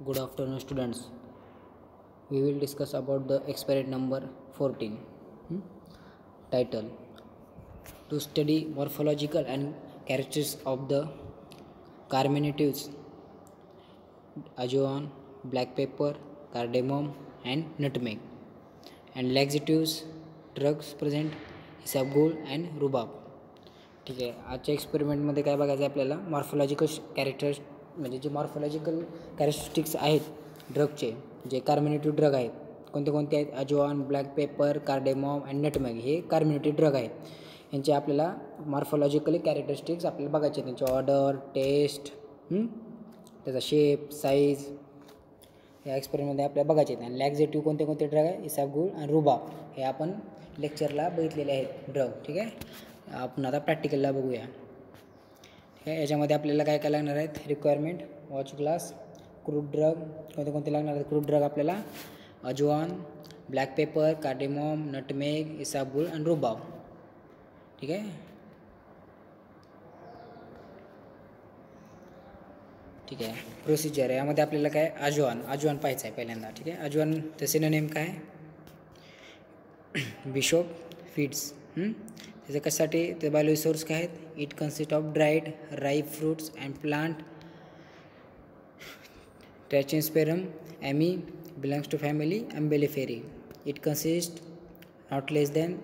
Good afternoon, students. We will discuss about the experiment number 14. Title: To study morphological and characteristics of the carminatives, ajoan, black pepper, cardamom, and nutmeg, and laxatives, drugs present, isabgol and rhubarb. ठीक आहे. आजच्या एक्सपेरिमेंटमध्ये काय बघायचं आहे आपल्याला, morphological character म्हणजे जे morphological characteristics आहेत ड्रगचे, जे कार्मिनेटिव्ह ड्रग आहेत, कोणते कोणते आहेत, अजवान, ब्लॅक पेपर, कार्डेमॉम अँड नटमॅग, हे कार्मिनेटिव्ह ड्रग आहेत. यांचे आपल्याला मॉर्फोलॉजिकली कॅरेक्टरिस्टिक्स आपल्याला बघायचे आहेत. त्यांचे ऑर्डर, टेस्ट, त्याचा शेप, साईज या एक्सपेरिमेंटमध्ये आपल्याला बघायचे आहेत. आणि लॅक्झेटिव्ह कोणते कोणते ड्रग आहे, इसाबगुल आणि रुबाब, हे आपण लेक्चरला बघितलेले आहेत ड्रग. ठीक आहे. आपण आता प्रॅक्टिकलला बघूया. ठीक आहे. याच्यामध्ये आपल्याला काय काय लागणार आहेत, requirement, watch glass, crude drug, कोणते कोणते लागणार आहेत. क्रूड ड्रग आपल्याला अजवान, ब्लॅक पेपर, कार्डेमॉम, नटमेग, इसाबगुल आणि रुबाब. ठीक आहे. ठीक आहे. प्रोसिजर आहे. यामध्ये आपल्याला काय, अजवान पाहायचं आहे पहिल्यांदा. ठीक आहे. अजवान तसे नेम काय, बिशॉप फीड्स. त्याचं कशासाठी, ते बायोलॉजी सोर्स काय आहेत, it consist of dried ripe fruits and plant. Trachyspermum ammi belongs to family Umbelliferae. It consist not less than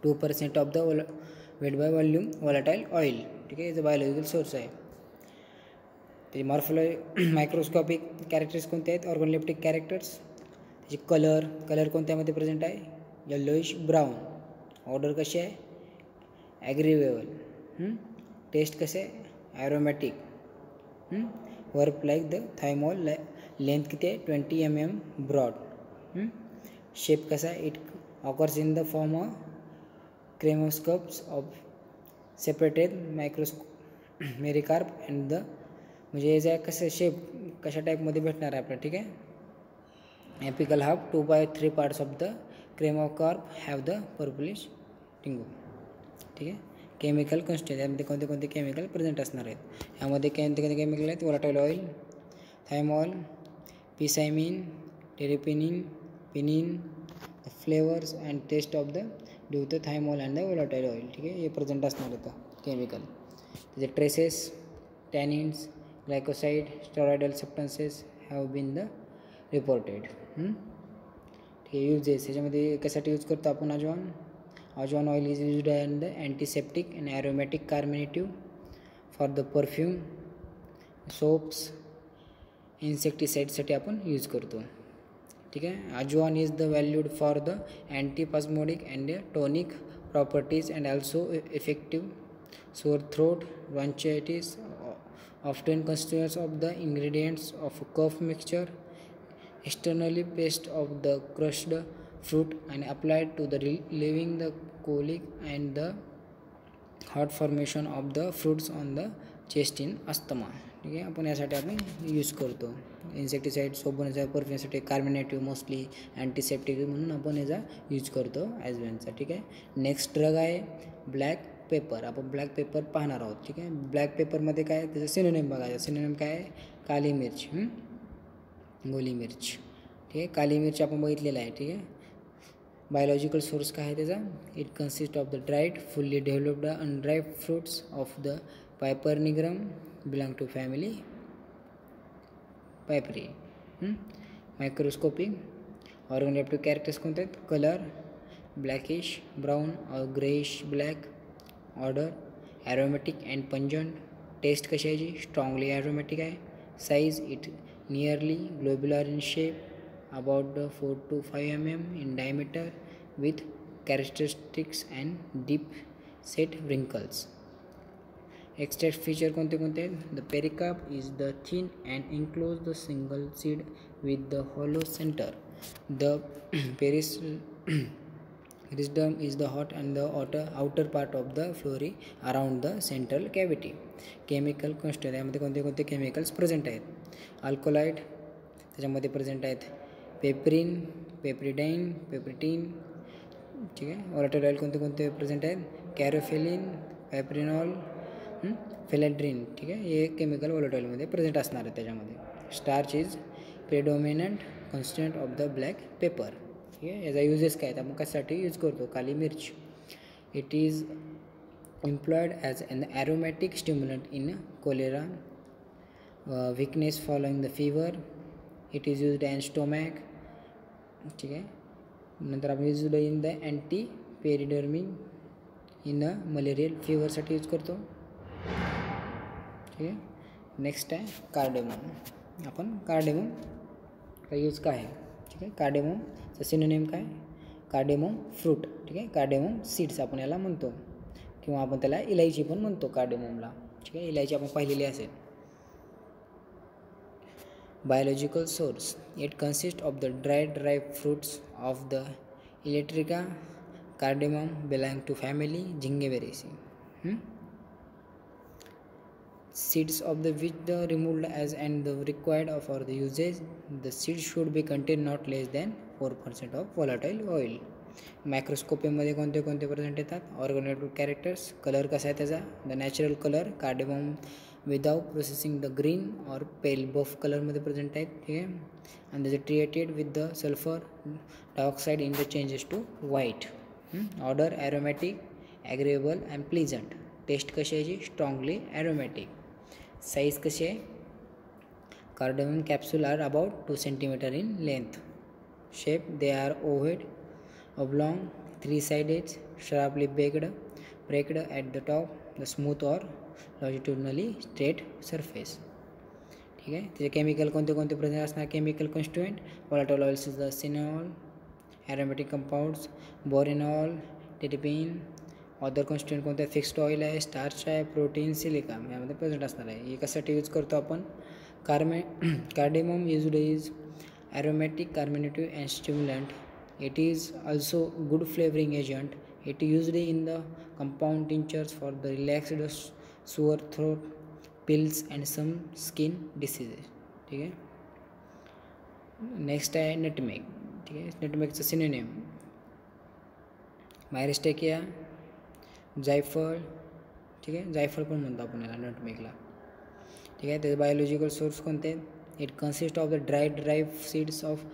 2% of the weight by volume volatile oil. ठीक आहे. याचं biological source आहे. त्याची मायक्रोस्कॉपिक कॅरेक्टर्स कोणते आहेत, organoleptic characters. त्याची colour कोणत्यामध्ये present आहे, येल्लोइश ब्राऊन. ऑर्डर कशी आहे, ॲग्रीवेबल. टेस्ट कसे आहे, aromatic. Work like the thymol. Length किती आहे, 20 mm ब्रॉड. शेप कसा आहे, it occurs in the form of cremocarps of separated mericarp and the, म्हणजे याचा कसं शेप कशा टाईपमध्ये भेटणार आहे आपल्याला. ठीक आहे. Apical half 2/3 parts of the cremocarp have the purplish tinge. ठीक आहे. केमिकल कन्स्टिट्यूएंट, यामध्ये कोणते कोणते केमिकल प्रेझेंट असणार आहेत. यामध्ये कोणते कोणते केमिकल आहेत, volatile oil, thymol, P cymene, terpinene, pinene. The flavours and taste of the due the thymol and the volatile oil. ठीक आहे. हे प्रेझेंट असणार आहेत केमिकल. त्याचे traces, tannins, glycoside, steroidal substances have been the reported. ठीक आहे. Uses, याच्यामध्ये कशासाठी यूज करतो आपण ajwain oil is used an the antiseptic and aromatic carminative for the perfume, soaps, इन्सेक्टिसाइडसाठी आपण यूज करतो. ठीक आहे. Ajwain is the valued for the antispasmodic and tonic properties and also effective sore throat, bronchitis. Often constituents of the ingredients of cough mixture, externally paste of the crushed fruit and applied to the relieving the colic and the hot formation of the fruits on the chest in asthma. ठीक आहे. आपण यासाठी आपण use करतो. Insecticide, soap बनवायचा, परफ्यूमसाठी कार्मिनेटिव्ह, mostly antiseptic म्हणून आपण याचा यूज करतो ॲजवेनचा. ठीक आहे. नेक्स्ट ड्रग आहे ब्लॅक पेपर. आपण ब्लॅक पेपर पाहणार आहोत. ठीक आहे. ब्लॅक पेपरमध्ये काय, त्याचं सिनोनिम बघायचं. सिनोनिम काय आहे, काली मिर्च, गोली मिर्च. ठीक आहे. काली मिर्च आपण बघितलेलं आहे. ठीक आहे. बायोलॉजिकल सोर्स काय आहे त्याचा, it consist of the dried fully developed undried fruits of the Piper nigrum belong to family Piperaceae. Microscopic organoleptive characters कोणते आहेत, कलर ब्लॅकिश ब्राऊन और greyish black. Odour aromatic and pungent. Taste कशी आहे, जी strongly aromatic आहे. Size it nearly globular in shape, about 4 to 5 mm in diameter with characteristics and deep set wrinkles. Extract feature कोणते कोणते आहेत, the pericarp is the thin and enclose the single seed with the hollow center. The Rhizoderm is the hot and the outer part of the flora around the central cavity. Chemical constituent, यामध्ये कोणते कोणते chemicals present आहेत, alkaloid त्याच्यामध्ये present आहेत, piperine, पेप्रिडाइन, पेप्रिटीन. ठीक आहे. वॉलाटाईल oil कोणते कोणते प्रेझेंट आहेत, कॅरोफेलिन, पेप्रिनॉल, फेलेड्रिन, ठीक आहे, हे केमिकल व्हॉलेटाईलमध्ये प्रेझेंट असणार आहे त्याच्यामध्ये. Starch is predominant constant of the black pepper, ठीक आहे. याचा युजेस काय, आपण कशासाठी यूज करतो, काली मिर्च. It is employed as an aromatic stimulant in cholera, weakness following the fever. It is used in stomach, ठीक आहे. नंतर आपण यूज इन द अँटी पेरिडर्मिन इन मलेरियल फीवरसाठी यूज करतो, ठीक आहे. नेक्स्ट आहे कार्डेमम. आपण कार्डेममचा यूज काय आहे, ठीक आहे. कार्डेममचं सिनोनिम काय, कार्डेमम फ्रूट, ठीक आहे. कार्डेमम सीड्स आपण याला म्हणतो, किंवा आपण त्याला इलायची पण म्हणतो कार्डेममला, ठीक आहे. इलायची आपण पाहिलेली असेल. Biological source, it consist of the dry fruits of the Elettaria. Cardamom belong to family Zingiberaceae. Seeds of the which the removed as and the required for the usage. The seeds should be contain not less than 4% of volatile oil. मायक्रोस्कोपीमध्ये कोणते कोणते present येतात, organic characters. Colour कसा आहे त्याचा, the natural colour cardamom without processing the green और पेल बफ कलरमध्ये present आहेत, ठीक आहे. आणि त्याचे treated with the sulphur dioxide in the changes to white. Odour aromatic, agreeable and pleasant. Taste कशी आहे, स्ट्रॉंगली ॲरोमॅटिक. साईज कशी आहे, cardamom capsule are about 2 cm in length. Shape, they are ovoid, oblong, 3-sided, sharply breaked at the top, the smooth or longitudinally straight surface, ठीक आहे. त्याचे chemical कोणते कोणते present असणार, chemical constituent, volatile oils is the cineole, aromatic compounds, borneol, terpene. Other constituent कोणते, fixed oil आहे, starch आहे, protein, silica यामध्ये प्रेझेंट असणार आहे. हे कशासाठी यूज करतो आपण, cardamom used is aromatic, carminative and stimulant. It is also good flavoring agent. It used in the compound tinctures for the relaxed sore throat, pills and some skin diseases, ठीक आहे. Next आहे nutmeg, ठीक आहे. नटमेगचं synonym मायरिस्टेकिया, जायफळ, ठीक आहे. जायफळ पण म्हणतो आपण याला नटमेगला, ठीक आहे. त्याचे बायोलॉजिकल सोर्स कोणते, it consist of the dry seeds of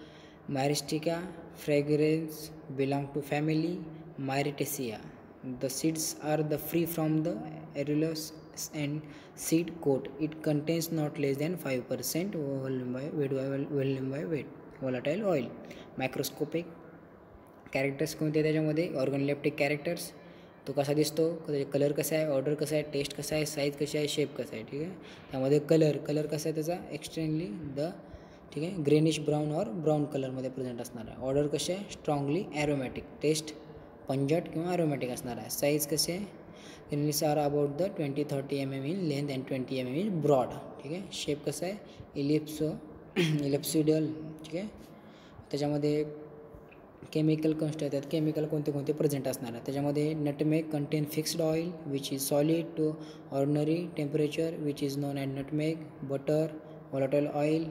Myristica. Fragrance belong to family Myrtaceae. The seeds are the free from the arillus and seed coat. It contains not less than 5% volume by weight volatile oil. Microscopic characters कोणते त्याच्यामध्ये, ऑर्गनलेप्टिक characters. तो कसा दिसतो, colour कसा आहे, order कसा आहे, taste कसा आहे, साईज कशी आहे, शेप कसा आहे, ठीक आहे. त्यामध्ये कलर कसा आहे त्याचा, एक्सट्रीमली द, ठीक आहे, ग्रेनिश ब्राऊन और ब्राऊन कलरमध्ये प्रेझेंट असणार आहे. ऑर्डर कसे आहे, स्ट्रॉंगली ॲरोमॅटिक. टेस्ट पंजट किंवा ॲरोमॅटिक असणार आहे. साईज कसे आहे, greenish are about the 20-30 mm in length and 20 mm in broad, ठीक आहे. शेप कसा आहे, इलिप्सिडल, ठीक आहे. त्याच्यामध्ये केमिकल कन्स्टिट्यूट आहेत, केमिकल कोणते कोणते प्रेझेंट असणार आहे त्याच्यामध्ये. Nutmeg contain fixed oil which is solid to ordinary temperature which is known as nutmeg. Butter, volatile oil,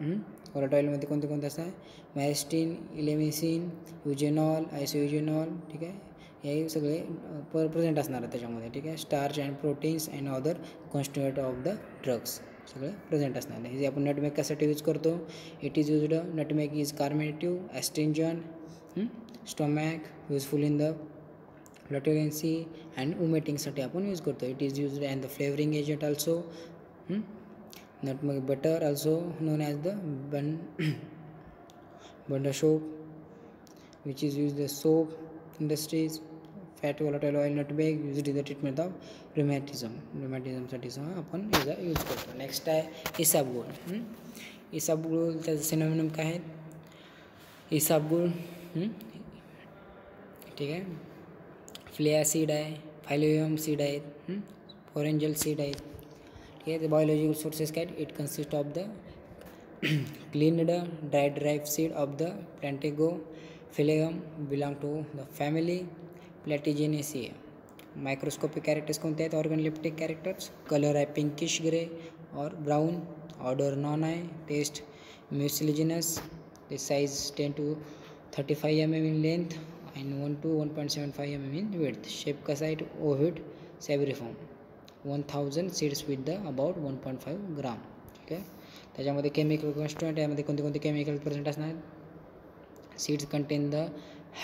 व्हॉलेटाईलमध्ये कोणते कोणते असतात, मॅस्टिन, इलेमिसिन, युजेनॉल, आयसोयुजेनॉल, ठीक आहे. हे सगळे प्रेझेंट असणार आहे त्याच्यामध्ये, ठीक आहे. Starch and proteins and other constituent of the drugs सगळे प्रेझेंट असणार आहे. हे आपण नटमेग कशासाठी यूज करतो, it is used, nutmeg is carminative, astringent, stomach, useful in the flatulency and उमेटिंगसाठी आपण यूज करतो. It is used and the flavouring agent also. Nutmeg butter, also known as the Bunda soap, which is used in the soap industries. Fat volatile oil nutmeg used in the treatment of rheumatismसाठी सुद्धा आपण याचा use करतो. Next आहे इसाबगोल. इसाबगोल त्याचं synonym काय आहे, इसाबगोल, ठीक आहे. फ्लेया सीड आहे, फायलोयम सीड आहेत, ऑरेंजल सीड आहेत, ठीक आहे. The biological sources काय, it consists of the cleaned dried seed of the Plantago phylum belong to the family Platygenaceae. Microscopic characters कोणते आहेत, ऑर्गनलेप्टिक कॅरेक्टर्स. कलर आहे पिंकिश ग्रे और ब्राउन. ऑर्डर नॉन आहे. Taste म्युसिलिजिनस. The size 10 to 35 mm in length and 1 to 1.75 mm in width. Shape कसा आहे, ovoid cymbiform. 1000 seeds with the about 1.5 gram. ठीक आहे. त्याच्यामध्ये केमिकल कॉन्स्टिट्युएंट यामध्ये कोणते कोणते केमिकल प्रेझेंट असणार. Seeds contain the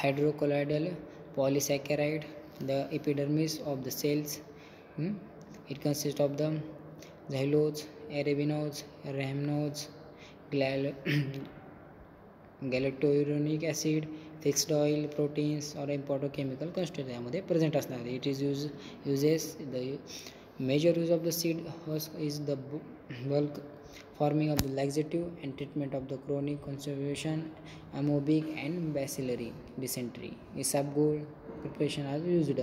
hydrocolloidal polysaccharide, the epidermis of the cells. It consist of the xylose, arabinose, rhamnose, galacturonic acid, fixed oil, proteins और important chemical constituent यामध्ये present असणार. It is uses the major use of the seed husk is the bulk forming of the laxative and treatment of the chronic constipation, amoebic and bacillary dysentery. Isabgol preparation are used.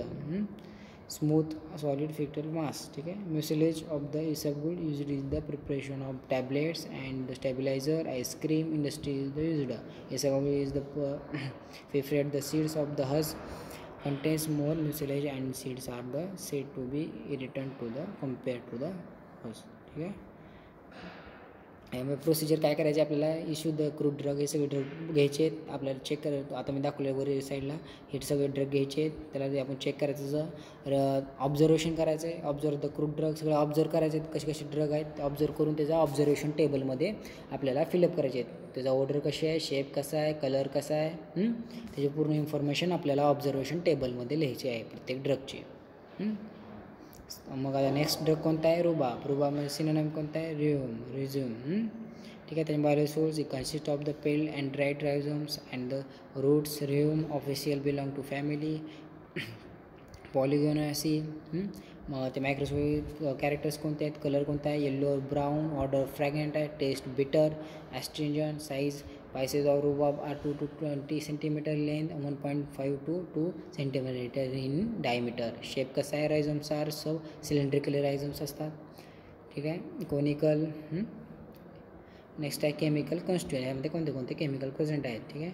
Smooth solid fetal mass. ठीक है. Mucilage of the isabgol used in the preparation of tablets and the stabilizer. Ice cream industry is the used. Isabgol is the preferred. The seeds of the husk contains more mucilage and seeds are the said to be irritant to the compared to the husk. ठीक आहे. यामुळे procedure काय करायचे आपल्याला. Issue the crude drug हे सगळे drug घ्यायचे आहेत. आपल्याला चेक करायचं. आता मी दाखवले वर साईडला हे सगळे ड्रग घ्यायचे आहेत. त्याला आपण चेक करायचं. ऑब्झर्वेशन करायचं आहे. ऑब्झर्व द क्रूड ड्रग सगळं ऑब्झर्व करायचे आहेत. कसे कसे ड्रग आहेत ऑब्झर्व करून त्याचा ऑब्झर्वेशन टेबलमध्ये आपल्याला फिलअप करायचे आहेत. त्याचा ऑर्डर कशी आहे, शेप कसा आहे, कलर कसा आहे, त्याची पूर्ण इन्फॉर्मेशन आपल्याला ऑब्झर्वेशन टेबलमध्ये लिहायची आहे प्रत्येक ड्रगची. मग आता नेक्स्ट ड्रग कोणता आहे. रुबाब. रुबाबमध्ये सिनोनिम कोणता आहे. रिझ्यूम. ठीक आहे. त्याच्या biosource it consist of the peeled and dried rhizomes and the roots. Rheum official belong to family polygonaceae. मग ते मायक्रोस्कोपिक कॅरेक्टर्स कोणते आहेत. कलर कोणता आहे. Yellow brown. ऑर्डर फ्रॅग्रंट आहे. Taste bitter. Astringent. Size Spices of rhubarb are 2 to 20 cm length, 1.5 to 2 cm in diameter. Shape कसा आहे. रायझोम्स R सब cylindrical रायझोम्स असतात. ठीक आहे. कोनिकल. नेक्स्ट आहे केमिकल कॉन्स्टिट्युएंट. यामध्ये कोणते कोणते केमिकल प्रेझेंट आहेत. ठीक आहे.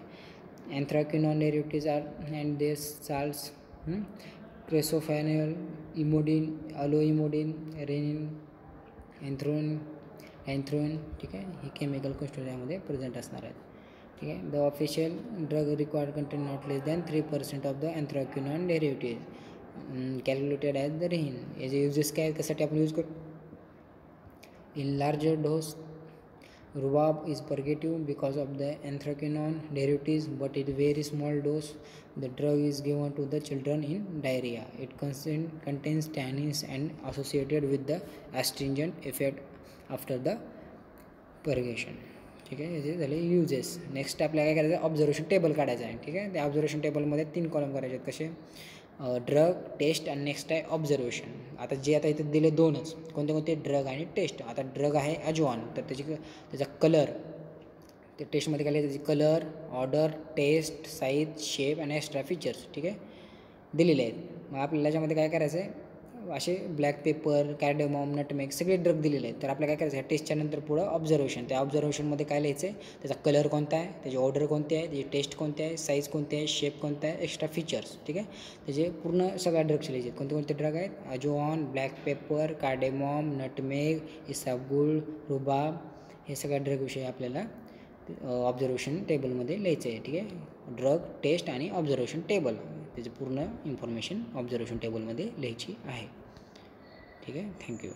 Anthraquinone derivatives are and their salts. Chrysophanol, emodin, aloe emodin, rhein, anthrone. ठीक आहे. हे केमिकल कॉन्स्टिट्युएंट यामध्ये प्रेझेंट असणार आहेत. ठीक आहे. The official drug required contain not less than 3% of the anthraquinone derivative calculated as the rhein. याचे युजेस काय, कशासाठी आपण यूज करू. In larger dose rhubarb is purgative because of the anthraquinone derivatives, but in very small dose the drug is given to the children in diarrhea. It contains tannins and associated with the astringent effect after the purgation. ठीक आहे. याचे झाले uses. Next आपल्याला काय करायचं. Observation table काढायचं आहे. ठीक आहे. त्या ऑब्झर्वेशन टेबलमध्ये 3 कॉलम करायचे आहेत. कसे. ड्रग, टेस्ट आणि नेक्स्ट आहे ऑब्झर्वेशन. आता जे आता इथे दिले 2च कोणते कोणते ड्रग आणि टेस्ट. आता ड्रग आहे अजवान, तर त्याचा कलर ते टेस्टमध्ये काय त्याची colour, odour, taste, size, shape आणि एक्स्ट्रा फीचर्स. ठीक आहे. दिलेले आहेत. मग आपल्याला याच्यामध्ये काय करायचं आहे. असे ब्लॅक पेपर, कार्डेमॉम, नटमेग सगळे ड्रग दिलेले आहेत. तर आपल्याला काय करायचं आहे. टेस्टच्या नंतर पुढं ऑब्झर्वेशन. त्या ऑब्झर्वेशनमध्ये काय लिहायचं आहे. त्याचा कलर कोणता आहे, त्याची ऑर्डर कोणती आहे, त्याची टेस्ट कोणती आहे, साईज कोणती आहे, शेप कोणता आहे, एक्स्ट्रा फीचर्स. ठीक आहे. त्याचे पूर्ण सगळ्या ड्रगचे लिहायचे. कोणते कोणते ड्रग आहेत. अजवान, ब्लॅक पेपर, कार्डेमॉम, नटमेग, इसाबगुल, रुबाब हे सगळ्या ड्रगविषयी आपल्याला ऑब्झर्वेशन टेबलमध्ये लिहायचं आहे. ठीक आहे. ड्रग, टेस्ट आणि ऑब्झर्वेशन टेबल त्याची पूर्ण इन्फॉर्मेशन ऑब्झर्वेशन टेबलमध्ये लिहायची आहे. ठीक आहे. थँक्यू.